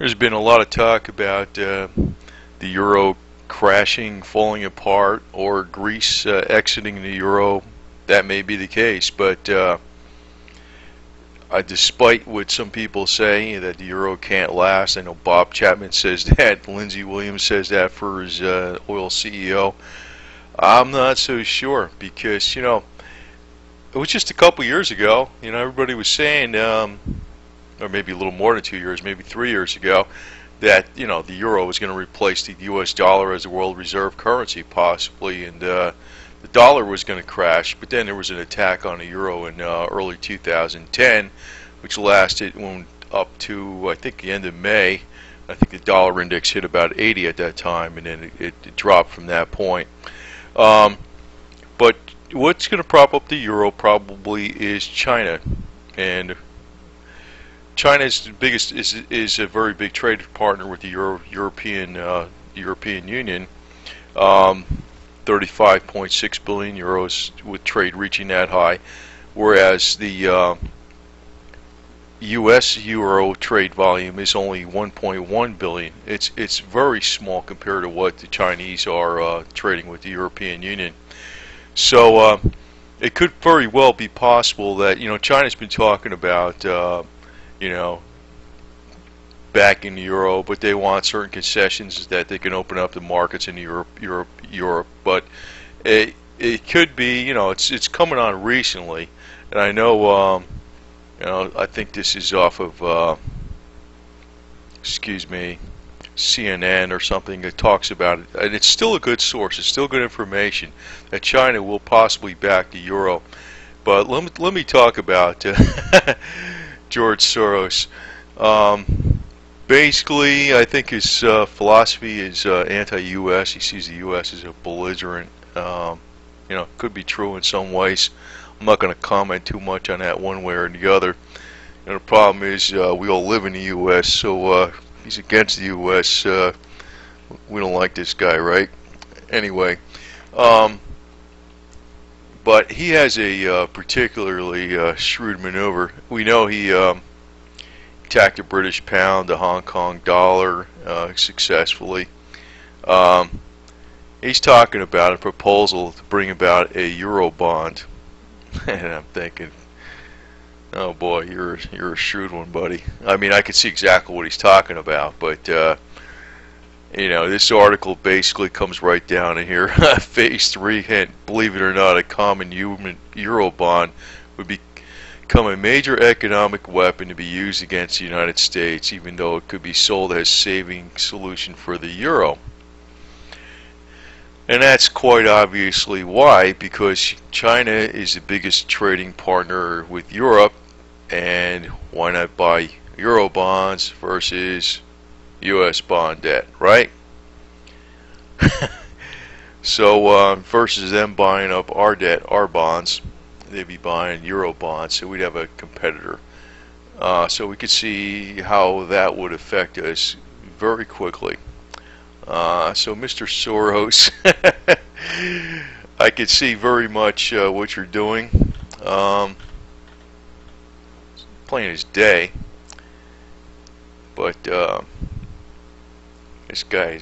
There's been a lot of talk about the euro crashing, falling apart, or Greece exiting the euro. That may be the case, but despite what some people say that the euro can't last, I know Bob Chapman says that, Lindsey Williams says that for his oil CEO. I'm not so sure because, it was just a couple years ago, everybody was saying, or maybe a little more than 2 years, maybe 3 years ago, that the euro was going to replace the U.S. dollar as the world reserve currency, possibly, and the dollar was going to crash. But then there was an attack on the euro in early 2010, which lasted up to I think the end of May. I think the dollar index hit about 80 at that time, and then it dropped from that point. But what's going to prop up the euro probably is China, and China's the biggest is a very big trade partner with the European Union. 35.6 billion euros with trade reaching that high, whereas the U.S. euro trade volume is only 1.1 billion. It's very small compared to what the Chinese are trading with the European Union. So it could very well be possible that China's been talking about back in the euro, but they want certain concessions that they can open up the markets in Europe. But it could be, it's coming on recently, and I know, I think this is off of, CNN or something that talks about it, and it's still a good source. It's still good information that China will possibly back the euro. But let me talk about George Soros. Basically, I think his philosophy is anti-U.S. He sees the U.S. as a belligerent. Could be true in some ways. I'm not going to comment too much on that one way or the other. The problem is we all live in the U.S., so he's against the U.S. We don't like this guy, right? Anyway, but he has a particularly shrewd maneuver. We know he attacked the British pound, the Hong Kong dollar successfully. He's talking about a proposal to bring about a euro bond, and I'm thinking, oh boy, you're a shrewd one, buddy. I mean, I could see exactly what he's talking about, but this article basically comes right down in here. Phase 3 hint: believe it or not, a common human euro bond would become a major economic weapon to be used against the United States, even though it could be sold as a saving solution for the euro. And that's quite obviously why, because China is the biggest trading partner with Europe, and why not buy euro bonds versus U.S. bond debt, right? So versus them buying up our debt, our bonds, they'd be buying euro bonds, so we'd have a competitor. So we could see how that would affect us very quickly. So Mr. Soros, I could see very much what you're doing. Plain as day. But this guy,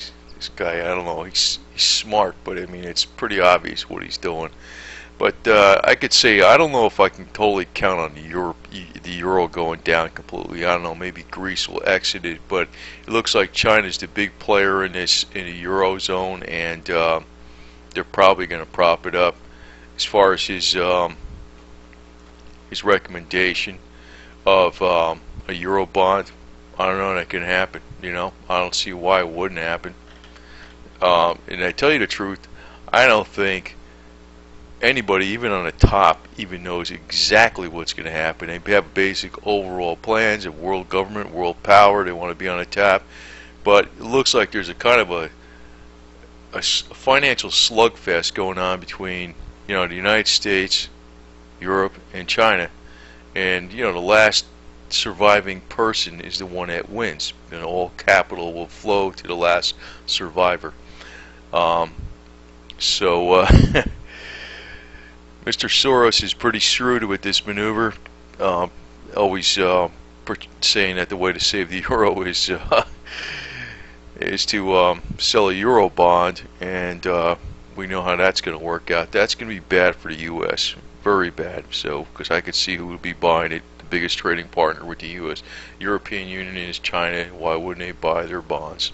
I don't know, he's smart, but I mean, it's pretty obvious what he's doing. But I could say, I don't know if I can totally count on the euro going down completely. I don't know, maybe Greece will exit it, but it looks like China's the big player in the eurozone, and they're probably going to prop it up. As far as his recommendation of a euro bond, I don't know, that can happen. I don't see why it wouldn't happen. And I tell you the truth, I don't think anybody, even on the top, even knows exactly what's going to happen. They have basic overall plans of world government, world power. They want to be on the top, but it looks like there's a kind of a financial slugfest going on between the United States, Europe, and China, and the last surviving person is the one that wins, and all capital will flow to the last survivor. So Mr. Soros is pretty shrewd with this maneuver. Always saying that the way to save the euro is to sell a euro bond, and we know how that's going to work out. That's going to be bad for the U.S. Very bad. So, because I could see who would be buying it. The biggest trading partner with the U.S. European Union is China. Why wouldn't they buy their bonds?